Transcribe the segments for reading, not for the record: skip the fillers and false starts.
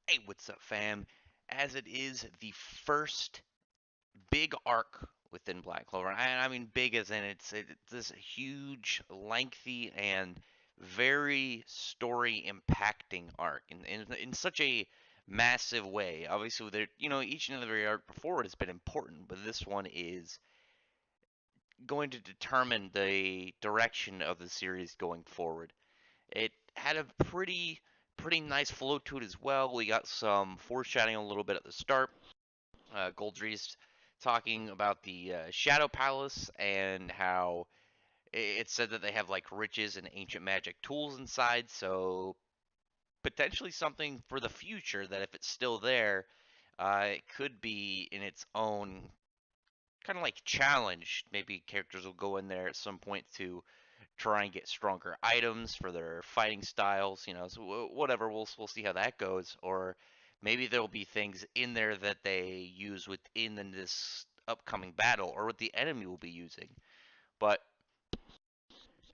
Hey, what's up, fam? As it is the first big arc within Black Clover, and I mean big as in it's this huge, lengthy, and very story impacting arc, in such a massive way. Obviously, there each and every arc before it has been important, but this one is going to determine the direction of the series going forward. It had a pretty nice flow to it as well. We got some foreshadowing a little bit at the start. Goldree's talking about the Shadow Palace and how it said that they have like riches and ancient magic tools inside. So potentially something for the future that if it's still there, it could be in its own kind of like challenge. Maybe characters will go in there at some point to try and get stronger items for their fighting styles, so whatever, we'll see how that goes. Or maybe there'll be things in there that they use within this upcoming battle, or what the enemy will be using. But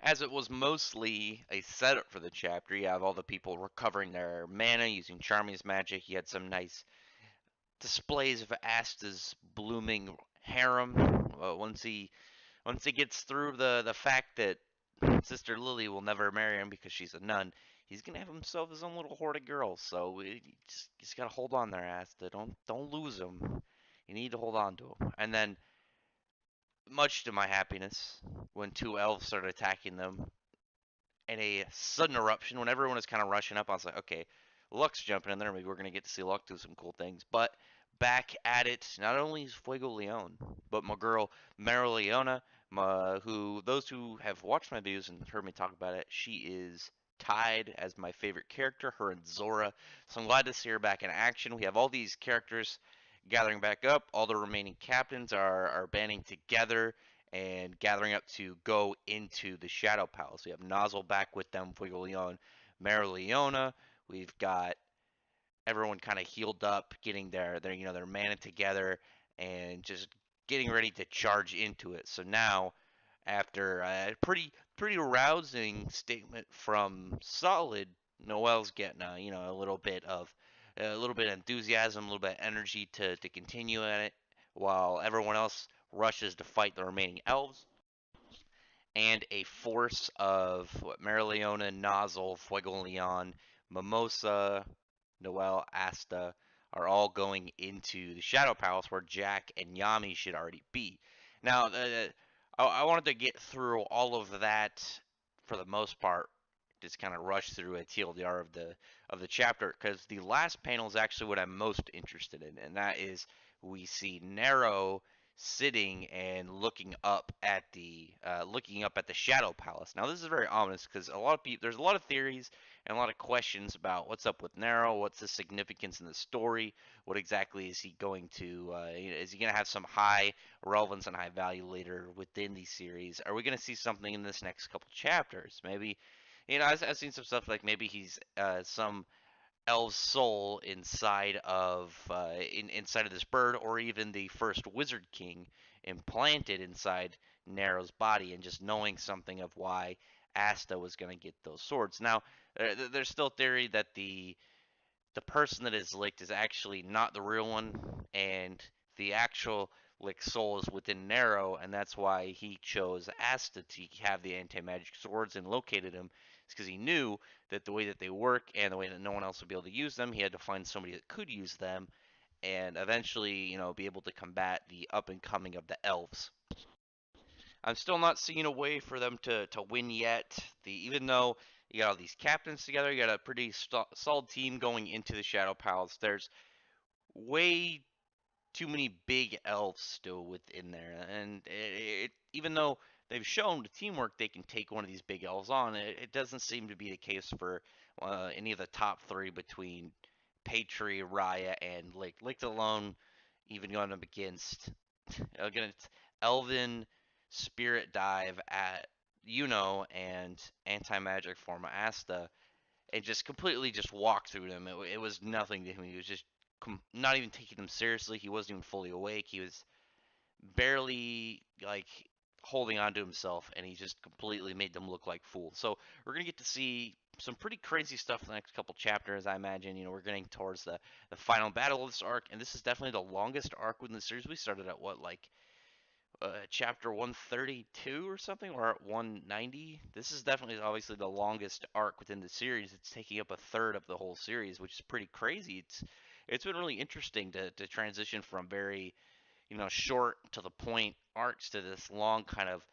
as it was mostly a setup for the chapter, you have all the people recovering their mana using Charming's magic. You had some nice displays of Asta's blooming harem. Once he gets through the fact that Sister Lily will never marry him because she's a nun, he's gonna have himself his own little horde of girls. So you just gotta hold on there, Asta. Don't lose him. You need to hold on to him. And then, much to my happiness, when two elves started attacking them in a sudden eruption, when everyone was kind of rushing up, I was like, okay, Luck's jumping in there. Maybe we're gonna get to see Luck do some cool things. But back at it, not only is Fuego Leon, but my girl Mara Leona, who those who have watched my videos and heard me talk about it, she is tied as my favorite character, her and Zora. So I'm glad to see her back in action. We have all these characters gathering back up. All the remaining captains are banding together and gathering up to go into the Shadow Palace. We have Nozzle back with them, Fuego Leon, Mara Leona. We've got everyone kind of healed up, getting their mana together, and just getting ready to charge into it. So now, after a pretty rousing statement from Solid, Noel's getting a little bit of enthusiasm, a little bit of energy to continue at it, while everyone else rushes to fight the remaining elves. And a force of what, Marileona, Nozzle, Fuego Leon, Mimosa, Noel, Asta are all going into the Shadow Palace where Jack and Yami should already be. Now, I wanted to get through all of that for the most part, just kind of rush through a TLDR of the chapter because the last panel is actually what I'm most interested in, and that is we see Nero sitting and looking up at the Shadow Palace. Now this is very ominous because there's a lot of theories and a lot of questions about what's up with Nero, what's the significance in the story, what exactly is he going to is he going to have some high relevance and high value later within the series? Are we going to see something in this next couple chapters? Maybe I've seen some stuff like maybe he's some elf's soul inside of this bird, or even the first Wizard King implanted inside Nero's body, and just knowing something of why Asta was going to get those swords. Now, there's still theory that the person that is licked is actually not the real one, and the actual lick soul is within Nero, and that's why he chose Asta to have the anti-magic swords and located him. It's because he knew that the way that they work and the way that no one else would be able to use them, he had to find somebody that could use them, and eventually, be able to combat the up and coming of the elves. I'm still not seeing a way for them to win yet. Even though you got all these captains together, you got a pretty solid team going into the Shadow Palace. There's way too many big elves still within there, and even though they've shown the teamwork they can take one of these big elves on, it doesn't seem to be the case for any of the top three between Patri, Raya, and Lake. Lake alone, even going up against Elven, Spirit Dive at and Anti Magic form Asta, and just completely just walked through them. It was nothing to him. He was just not even taking them seriously. He wasn't even fully awake. He was barely holding on to himself, and he just completely made them look like fools. So we're gonna get to see some pretty crazy stuff in the next couple chapters. I imagine we're getting towards the final battle of this arc, and this is definitely the longest arc within the series. We started at what, like chapter 132 or something, or at 190. This is definitely obviously the longest arc within the series. It's taking up a third of the whole series, which is pretty crazy. It's been really interesting to transition from very short to the point arcs to this long kind of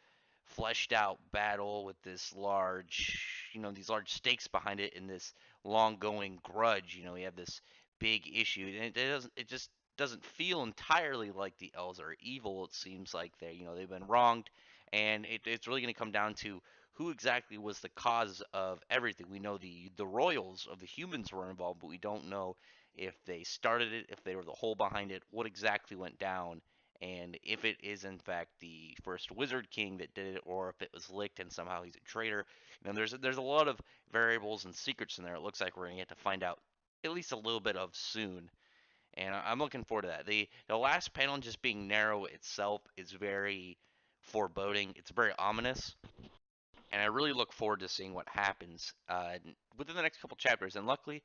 fleshed out battle with this large, these large stakes behind it and this long going grudge. We have this big issue, and it just doesn't feel entirely like the elves are evil. It seems like they've been wronged, and it's really going to come down to who exactly was the cause of everything. We know the royals of the humans were involved, but we don't know if they started it, if they were the whole behind it, what exactly went down, and if it is in fact the first Wizard King that did it, or if it was licked and somehow he's a traitor. There's a lot of variables and secrets in there. It looks like we're gonna get to find out at least a little bit of soon, and I'm looking forward to that. The last panel just being narrow itself is very foreboding. It's very ominous, and I really look forward to seeing what happens within the next couple chapters. And luckily,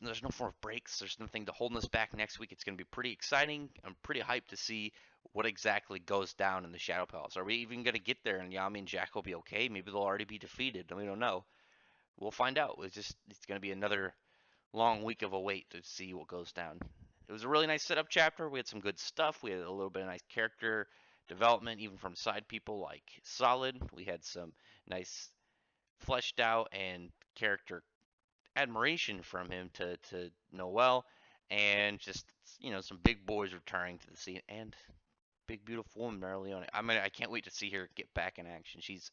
there's no form of breaks. There's nothing to hold us back next week. It's going to be pretty exciting. I'm pretty hyped to see what exactly goes down in the Shadow Palace. Are we even going to get there and Yami and Jack will be okay? Maybe they'll already be defeated. We don't know. We'll find out. It's going to be another long week of a wait to see what goes down. It was a really nice setup chapter. We had some good stuff. We had a little bit of nice character development, even from side people like Solid. We had some nice fleshed out and character admiration from him to Noel, and just some big boys returning to the scene, and big beautiful woman Mary Leone. I can't wait to see her get back in action. She's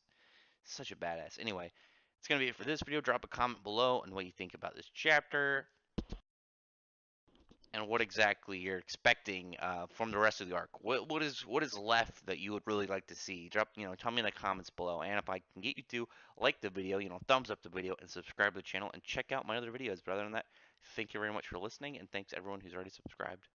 such a badass. Anyway, it's gonna be it for this video. Drop a comment below on what you think about this chapter and what exactly you're expecting from the rest of the arc. What is left that you would really like to see? Tell me in the comments below. And if I can get you to like the video, thumbs up the video and subscribe to the channel and check out my other videos. But other than that, thank you very much for listening, and thanks everyone who's already subscribed.